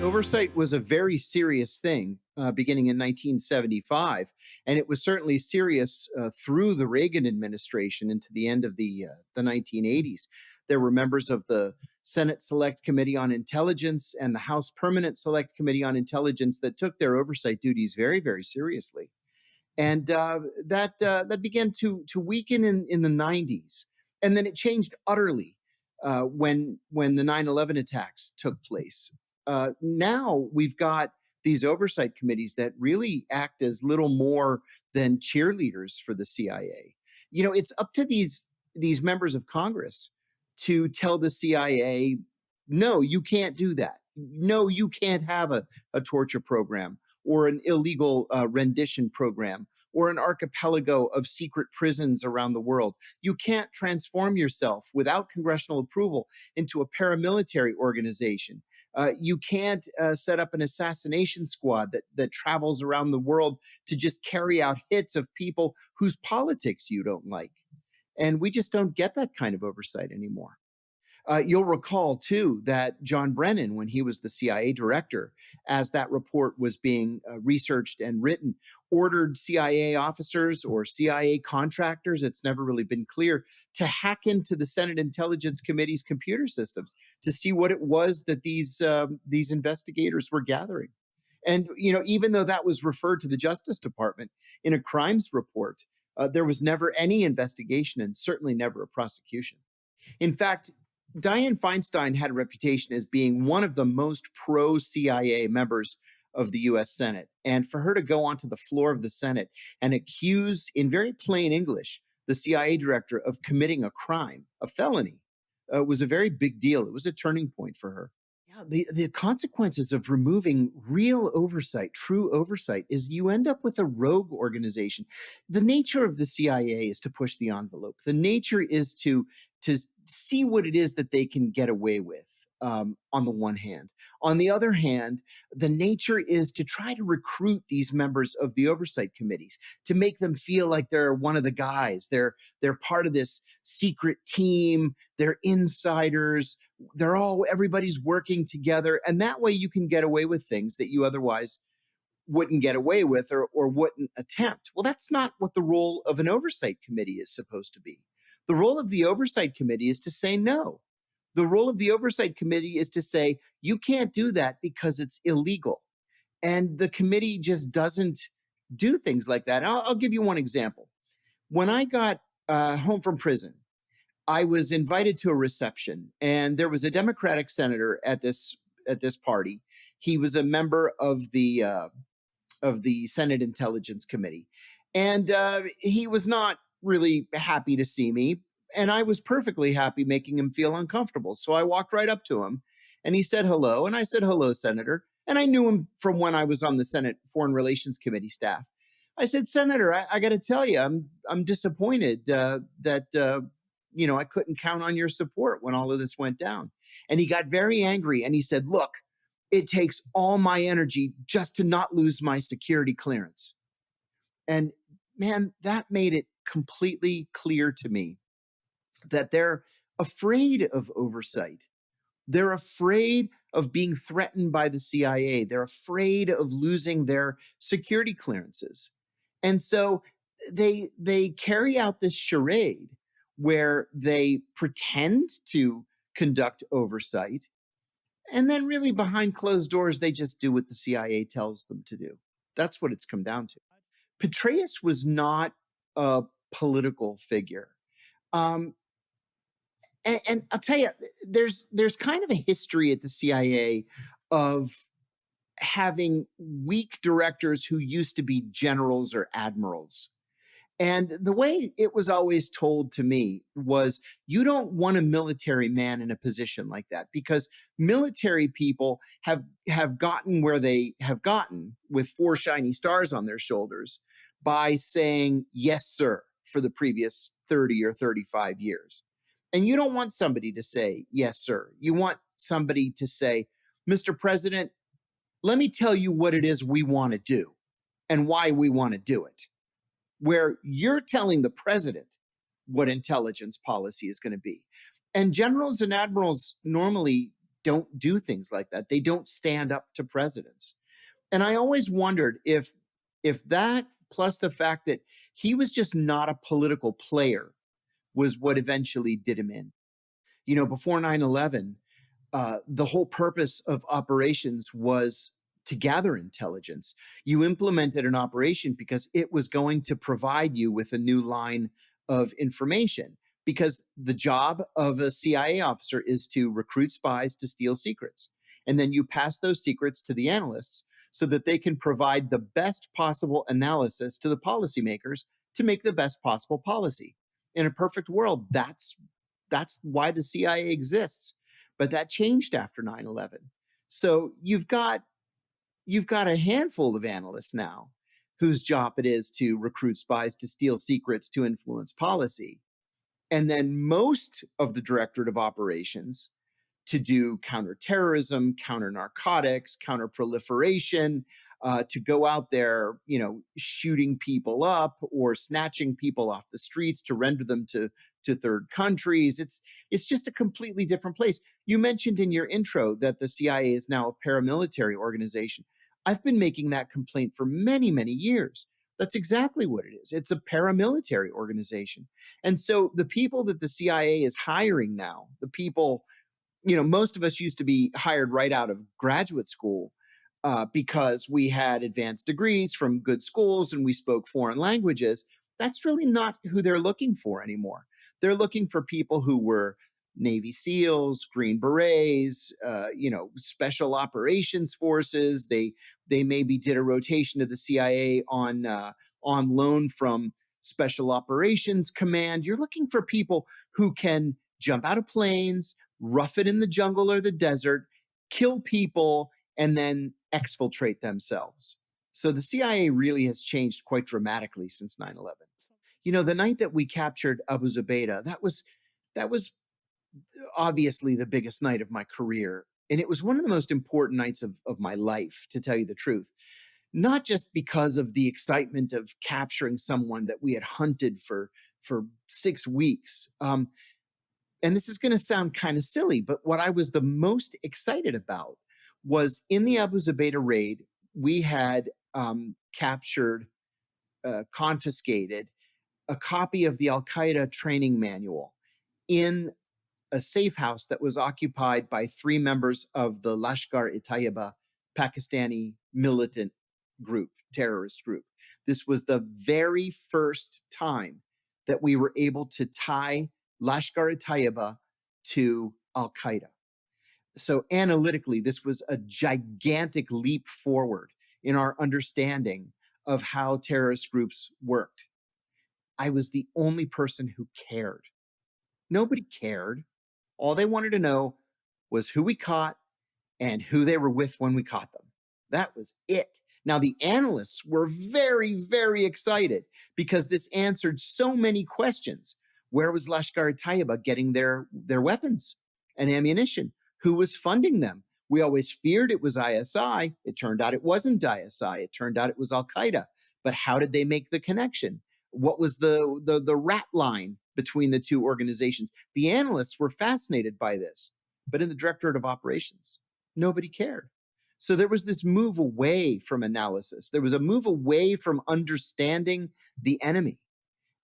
Oversight was a very serious thing beginning in 1975, and it was certainly serious through the Reagan administration into the end of the 1980s. There were members of the Senate Select Committee on Intelligence and the House Permanent Select Committee on Intelligence that took their oversight duties very, very seriously. And that began to weaken in the 90s, and then it changed utterly when the 9/11 attacks took place. Now we've got these oversight committees that really act as little more than cheerleaders for the CIA. You know, it's up to these members of Congress to tell the CIA, no, you can't do that. No, you can't have a torture program or an illegal rendition program or an archipelago of secret prisons around the world. You can't transform yourself without congressional approval into a paramilitary organization. You can't set up an assassination squad that travels around the world to just carry out hits of people whose politics you don't like. And we just don't get that kind of oversight anymore. You'll recall, too, that John Brennan, when he was the CIA director, as that report was being researched and written, ordered CIA officers or CIA contractors, it's never really been clear, to hack into the Senate Intelligence Committee's computer systems to see what it was that these investigators were gathering. And, you know, even though that was referred to the Justice Department in a crimes report, there was never any investigation and certainly never a prosecution. In fact, Dianne Feinstein had a reputation as being one of the most pro-CIA members of the US Senate. And for her to go onto the floor of the Senate and accuse, in very plain English, the CIA director of committing a crime, a felony, was a very big deal. It was a turning point for her. Yeah, the consequences of removing real oversight, true oversight, is you end up with a rogue organization. The nature of the CIA is to push the envelope. The nature is to see what it is that they can get away with, on the one hand. On the other hand, the nature is to try to recruit these members of the oversight committees, to make them feel like they're one of the guys. They're part of this secret team. They're insiders. Everybody's working together. And that way you can get away with things that you otherwise wouldn't get away with or wouldn't attempt. Well, that's not what the role of an oversight committee is supposed to be. The role of the oversight committee is to say no. The role of the oversight committee is to say, you can't do that because it's illegal. And the committee just doesn't do things like that. I'll give you one example. When I got home from prison, I was invited to a reception, and there was a Democratic senator at this party. He was a member of the Senate Intelligence Committee, and he was not really happy to see me, and I was perfectly happy making him feel uncomfortable. So I walked right up to him, and he said hello, and I said hello, Senator, and I knew him from when I was on the Senate Foreign Relations Committee staff. I said, Senator, I got to tell you, I'm disappointed that I couldn't count on your support when all of this went down. And he got very angry, and he said, look, it takes all my energy just to not lose my security clearance. And man, that made it completely clear to me that they're afraid of oversight. They're afraid of being threatened by the CIA. They're afraid of losing their security clearances. And so they carry out this charade where they pretend to conduct oversight, and then really behind closed doors, they just do what the CIA tells them to do. That's what it's come down to. Petraeus was not a political figure. And I'll tell you, there's kind of a history at the CIA of having weak directors who used to be generals or admirals. And the way it was always told to me was, you don't want a military man in a position like that, because military people have gotten where they have gotten with 4 shiny stars on their shoulders by saying, yes, sir, for the previous 30 or 35 years. And you don't want somebody to say, yes, sir. You want somebody to say, Mr. President, let me tell you what it is we want to do and why we want to do it. Where you're telling the president what intelligence policy is going to be. And generals and admirals normally don't do things like that. They don't stand up to presidents. And I always wondered if that plus the fact that he was just not a political player was what eventually did him in. Before 9/11, the whole purpose of operations was to gather intelligence. You implemented an operation because it was going to provide you with a new line of information. Because the job of a CIA officer is to recruit spies to steal secrets. And then you pass those secrets to the analysts so that they can provide the best possible analysis to the policymakers to make the best possible policy. In a perfect world, that's why the CIA exists. But that changed after 9/11. So you've got a handful of analysts now whose job it is to recruit spies to steal secrets to influence policy. And then most of the Directorate of Operations to do counterterrorism, counter narcotics, counter proliferation, to go out there, shooting people up or snatching people off the streets to render them to third countries. It's just a completely different place. You mentioned in your intro that the CIA is now a paramilitary organization. I've been making that complaint for many, many years. That's exactly what it is. It's a paramilitary organization. And so the people that the CIA is hiring now, the people, most of us used to be hired right out of graduate school because we had advanced degrees from good schools and we spoke foreign languages. That's really not who they're looking for anymore. They're looking for people who were Navy SEALs, Green Berets, special operations forces. They maybe did a rotation to the CIA on loan from Special Operations Command. You're looking for people who can jump out of planes, rough it in the jungle or the desert, kill people, and then exfiltrate themselves. So the CIA really has changed quite dramatically since 9/11. The night that we captured Abu Zubaydah, that was obviously the biggest night of my career. And it was one of the most important nights of my life, to tell you the truth. Not just because of the excitement of capturing someone that we had hunted for 6 weeks. And this is going to sound kind of silly, but what I was the most excited about was in the Abu Zubaydah raid, we had captured, confiscated a copy of the Al Qaeda training manual in a safe house that was occupied by 3 members of the Lashkar-e-Taiba Pakistani militant group, terrorist group. This was the very first time that we were able to tie Lashkar-e-Taiba to Al Qaeda. So analytically, this was a gigantic leap forward in our understanding of how terrorist groups worked. I was the only person who cared. Nobody cared. All they wanted to know was who we caught and who they were with when we caught them. That was it. Now, the analysts were very, very excited because this answered so many questions. Where was Lashkar-e-Taiba getting their weapons and ammunition? Who was funding them? We always feared it was ISI. It turned out it wasn't ISI. It turned out it was Al Qaeda. But how did they make the connection? What was the rat line between the two organizations? The analysts were fascinated by this, but in the Directorate of Operations, nobody cared. So there was this move away from analysis. There was a move away from understanding the enemy.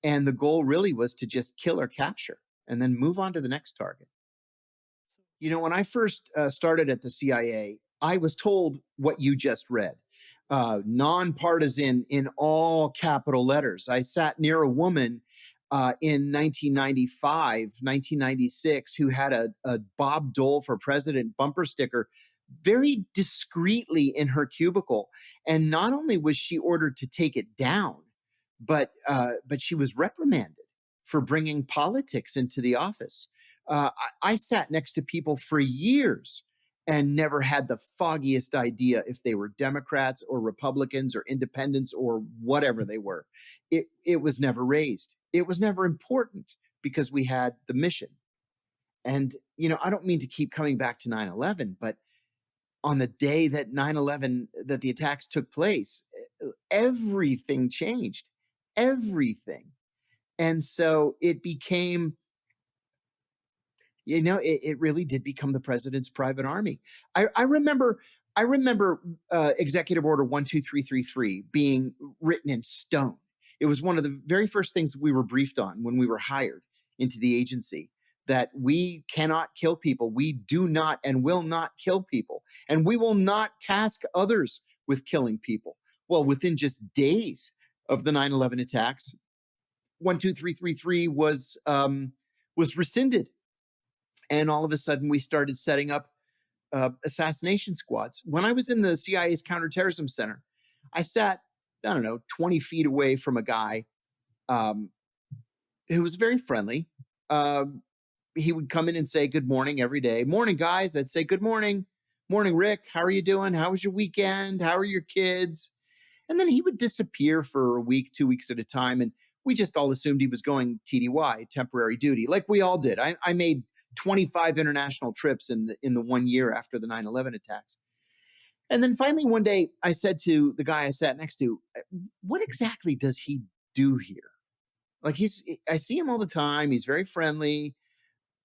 And the goal really was to just kill or capture and then move on to the next target. When I first started at the CIA, I was told what you just read, nonpartisan in all capital letters. I sat near a woman in 1995, 1996, who had a Bob Dole for President bumper sticker very discreetly in her cubicle. And not only was she ordered to take it down, but she was reprimanded for bringing politics into the office. I sat next to people for years and never had the foggiest idea if they were Democrats or Republicans or independents or whatever they were. It was never raised. It was never important because we had the mission. And, I don't mean to keep coming back to 9/11, but on the day that 9/11, that the attacks took place, everything changed. Everything. And so it became It really did become the president's private army. I remember Executive Order 12333 being written in stone. It was one of the very first things we were briefed on when we were hired into the agency, that we cannot kill people. We do not and will not kill people. And we will not task others with killing people. Well, within just days of the 9/11 attacks, 12333 was rescinded, and all of a sudden we started setting up assassination squads. When I was in the CIA's counterterrorism center, I sat, I don't know, 20 feet away from a guy um, who was very friendly. He would come in and say good morning every day. Morning, guys. I'd say good morning. Morning, Rick. How are you doing? How was your weekend? How are your kids? And then he would disappear for a week, 2 weeks at a time. And we just all assumed he was going TDY, temporary duty, like we all did. I made 25 international trips in the 1 year after the 9/11 attacks. And then finally one day I said to the guy I sat next to, what exactly does he do here? Like I see him all the time. He's very friendly,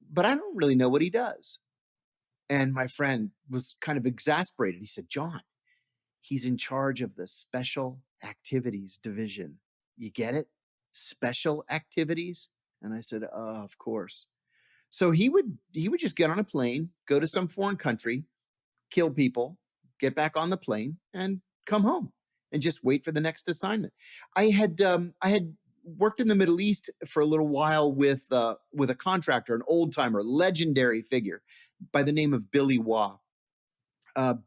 but I don't really know what he does. And my friend was kind of exasperated. He said, John, he's in charge of the special activities division. You get it? Special activities? And I said, oh, of course. So he would just get on a plane, go to some foreign country, kill people, get back on the plane, and come home and just wait for the next assignment. I had worked in the Middle East for a little while with a contractor, an old timer, legendary figure by the name of Billy Wah.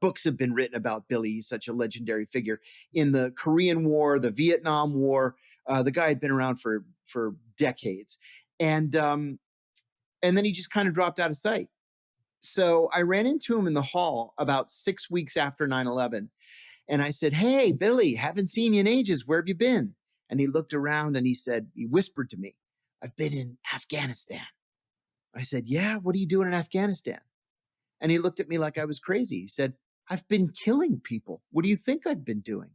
Books have been written about Billy. He's such a legendary figure in the Korean War, the Vietnam War. The guy had been around for decades, and and then he just kind of dropped out of sight. So I ran into him in the hall about 6 weeks after 9/11, and I said, "Hey, Billy, haven't seen you in ages. Where have you been?" And he looked around and he whispered to me, "I've been in Afghanistan." I said, "Yeah, what are you doing in Afghanistan?" And he looked at me like I was crazy. He said, "I've been killing people. What do you think I've been doing?"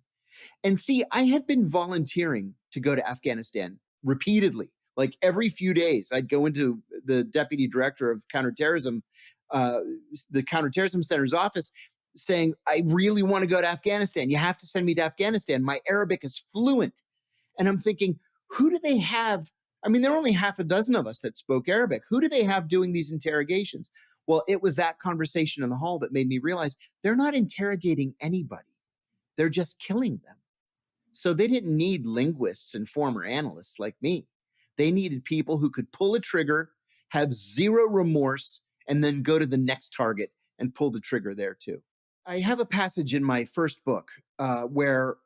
And see, I had been volunteering to go to Afghanistan repeatedly. Like every few days, I'd go into the deputy director of counterterrorism, uh, the counterterrorism center's office, saying, "I really want to go to Afghanistan. You have to send me to Afghanistan. My Arabic is fluent." And I'm thinking, who do they have? I mean, there are only half a dozen of us that spoke Arabic. Who do they have doing these interrogations? Well, it was that conversation in the hall that made me realize they're not interrogating anybody. They're just killing them. So they didn't need linguists and former analysts like me. They needed people who could pull a trigger, have zero remorse, and then go to the next target and pull the trigger there too. I have a passage in my first book where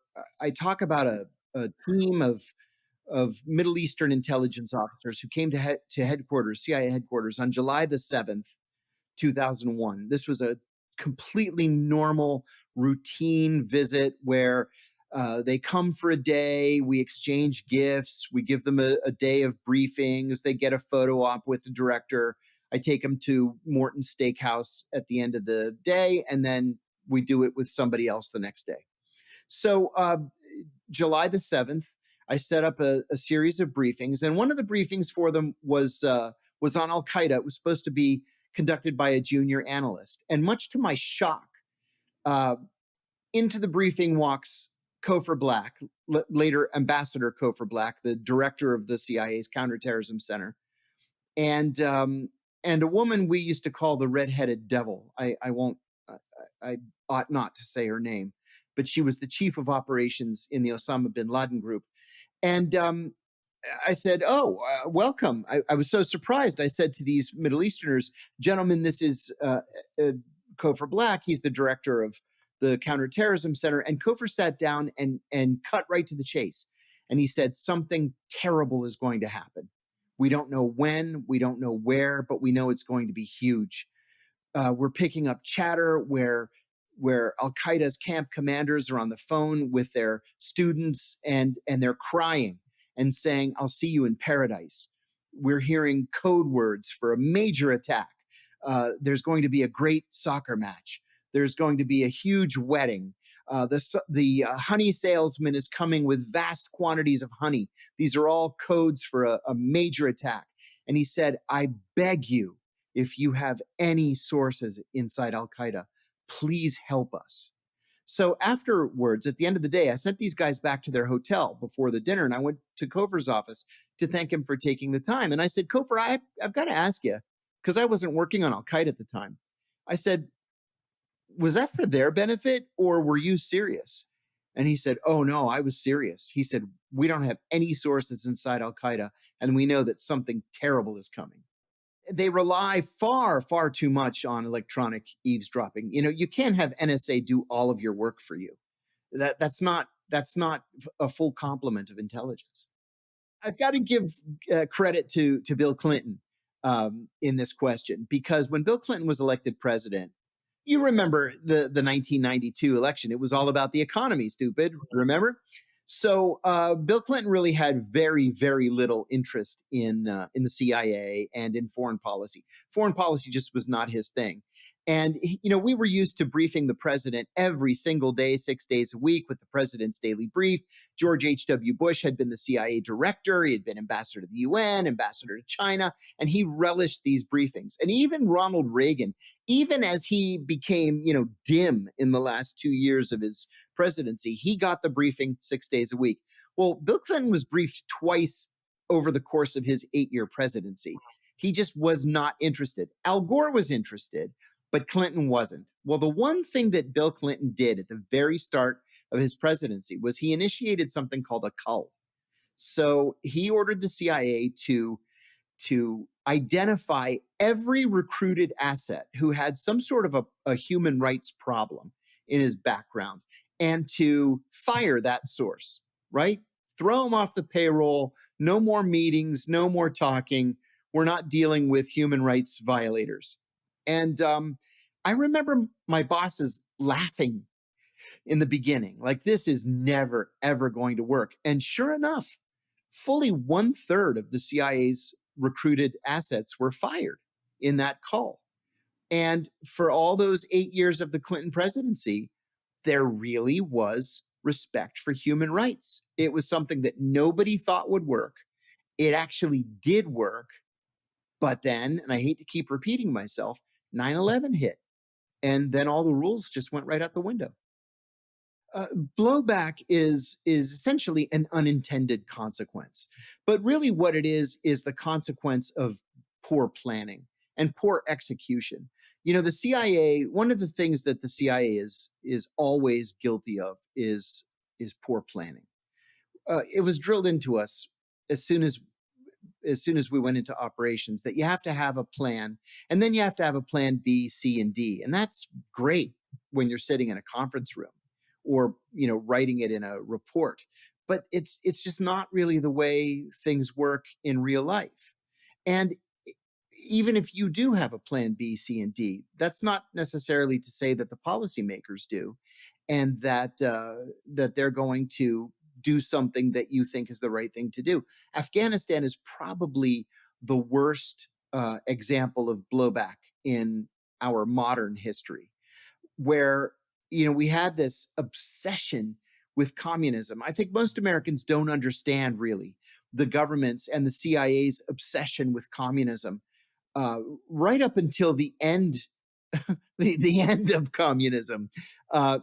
I talk about a team of Middle Eastern intelligence officers who came to headquarters, CIA headquarters, on July the 7th, 2001. This was a completely normal, routine visit where they come for a day, we exchange gifts, we give them a day of briefings, they get a photo op with the director. I take them to Morton Steakhouse at the end of the day, and then we do it with somebody else the next day. So, July the 7th, I set up a series of briefings, and one of the briefings for them was on Al Qaeda. It was supposed to be conducted by a junior analyst, and much to my shock, uh, into the briefing walks Kofor Black, later Ambassador Kofor Black, the director of the CIA's counterterrorism center, and um, and a woman we used to call the redheaded devil. I won't. I ought not to say her name, but she was the chief of operations in the Osama bin Laden group. And I said, "Oh, welcome." I was so surprised. I said to these Middle Easterners, "Gentlemen, this is Kofor Black. He's the director of the Counterterrorism Center." And Kofor sat down and cut right to the chase. And he said, "Something terrible is going to happen. We don't know when, we don't know where, but we know it's going to be huge. We're picking up chatter where Al Qaeda's camp commanders are on the phone with their students and they're crying and saying, 'I'll see you in paradise.' We're hearing code words for a major attack. There's going to be a great soccer match. There's going to be a huge wedding. The honey salesman is coming with vast quantities of honey. These are all codes for a major attack." And he said, "I beg you, if you have any sources inside Al Qaeda, please help us. So afterwards, at the end of the day, I sent these guys back to their hotel before the dinner, and I went to Kofer's office to thank him for taking the time. And I said, Kofer, I've got to ask you, because I wasn't working on Al Qaeda at the time. I said, was that for their benefit or were you serious? And he said, oh, no, I was serious. He said, we don't have any sources inside Al Qaeda, and we know that something terrible is coming. They rely far, far too much on electronic eavesdropping. You can't have NSA do all of your work for you. That's not a full complement of intelligence. I've got to give credit to Bill Clinton in this question, because when Bill Clinton was elected president, you remember the 1992 election. It was all about the economy, stupid. Remember? So Bill Clinton really had very, very little interest in the CIA and in foreign policy. Foreign policy just was not his thing. And we were used to briefing the president every single day, 6 days a week, with the president's daily brief. George H.W. Bush had been the CIA director. He had been ambassador to the UN, ambassador to China, and he relished these briefings. And even Ronald Reagan, even as he became, dim in the last 2 years of his presidency, he got the briefing 6 days a week. Well, Bill Clinton was briefed twice over the course of his 8-year presidency. He just was not interested. Al Gore was interested, but Clinton wasn't. Well, the one thing that Bill Clinton did at the very start of his presidency was he initiated something called a cull. So he ordered the CIA to identify every recruited asset who had some sort of a human rights problem in his background, and to fire that source, right? Throw him off the payroll. No more meetings, no more talking. We're not dealing with human rights violators. And I remember my bosses laughing in the beginning, like, this is never, ever going to work. And sure enough, fully 1/3 of the CIA's recruited assets were fired in that call. And for all those 8 years of the Clinton presidency, there really was respect for human rights. It was something that nobody thought would work. It actually did work. But then, and I hate to keep repeating myself, 9/11 hit. And then all the rules just went right out the window. Blowback is essentially an unintended consequence, but really what it is the consequence of poor planning and poor execution. The CIA. One of the things that the CIA is always guilty of is poor planning. It was drilled into us as soon as we went into operations that you have to have a plan, and then you have to have a plan B, C, and D. And that's great when you're sitting in a conference room or writing it in a report. But it's just not really the way things work in real life. And even if you do have a plan B, C, and D, that's not necessarily to say that the policymakers do, and that they're going to do something that you think is the right thing to do. Afghanistan is probably the worst example of blowback in our modern history, where we had this obsession with communism. I think most Americans don't understand really the government's and the CIA's obsession with communism right up until the end, the end of communism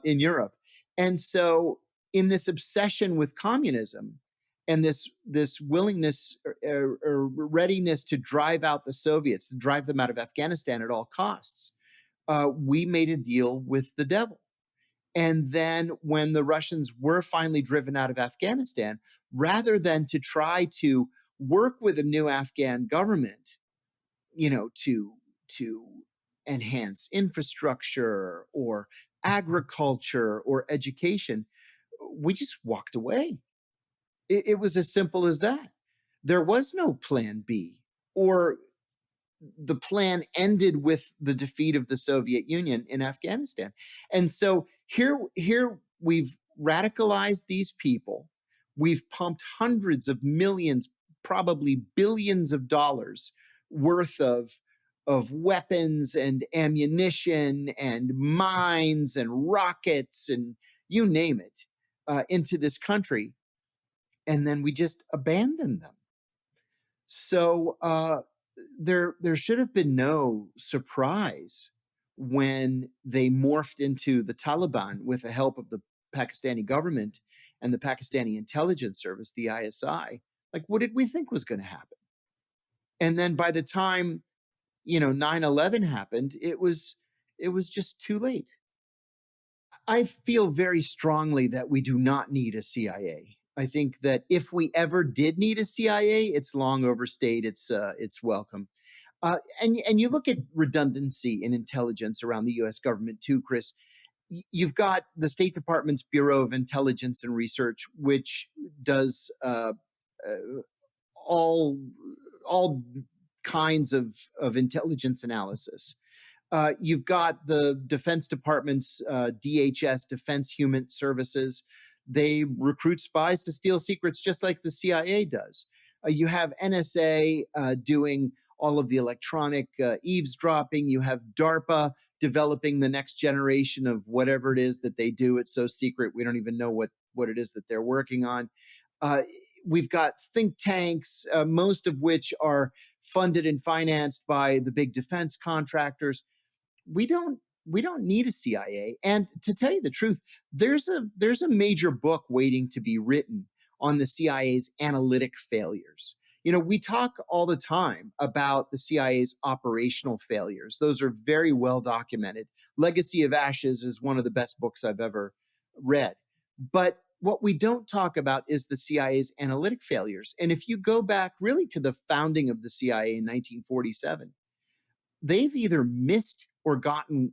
in Europe. And so, in this obsession with communism and this willingness or readiness to drive out the Soviets, to drive them out of Afghanistan at all costs, we made a deal with the devil. And then when the Russians were finally driven out of Afghanistan, rather than to try to work with a new Afghan government, to enhance infrastructure or agriculture or education, we just walked away. It was as simple as that. There was no plan B, or the plan ended with the defeat of the Soviet Union in Afghanistan. And so here we've radicalized these people. We've pumped hundreds of millions, probably billions of dollars worth of weapons and ammunition and mines and rockets and you name it into this country. And then we just abandoned them. So there should have been no surprise when they morphed into the Taliban with the help of the Pakistani government and the Pakistani intelligence service, the ISI. Like, what did we think was going to happen? And then by the time 9/11 happened, it was just too late. I feel very strongly that we do not need a CIA. I think that if we ever did need a CIA, it's long overstayed its welcome. And you look at redundancy in intelligence around the U.S. government too, Chris. You've got the State Department's Bureau of Intelligence and Research, which does uh, all all kinds of intelligence analysis. You've got the Defense Department's DHS, Defense Human Services. They recruit spies to steal secrets just like the CIA does. You have NSA doing all of the electronic eavesdropping. You have DARPA developing the next generation of whatever it is that they do. It's so secret, we don't even know what it is that they're working on. Uh, we've got think tanks, most of which are funded and financed by the big defense contractors. We don't need a CIA. And to tell you the truth, there's a major book waiting to be written on the CIA's analytic failures. We talk all the time about the CIA's operational failures. Those are very well documented. Legacy of Ashes is one of the best books I've ever read. But what we don't talk about is the CIA's analytic failures. And if you go back really to the founding of the CIA in 1947, they've either missed or gotten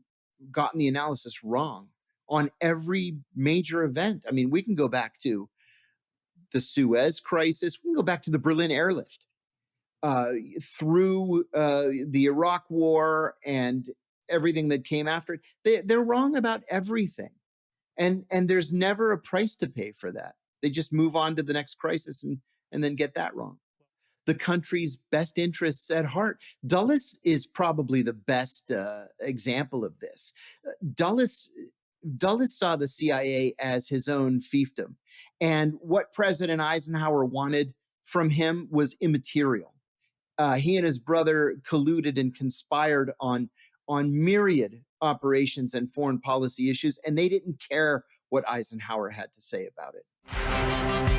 the analysis wrong on every major event. I mean, we can go back to the Suez Crisis. We can go back to the Berlin airlift, through the Iraq War and everything that came after it. They're wrong about everything, and there's never a price to pay for that. They just move on to the next crisis and then get that wrong. The country's best interests at heart. Dulles is probably the best example of this. Dulles Dulles saw the CIA as his own fiefdom, and what President Eisenhower wanted from him was immaterial. He and his brother colluded and conspired on myriad operations and foreign policy issues, and they didn't care what Eisenhower had to say about it.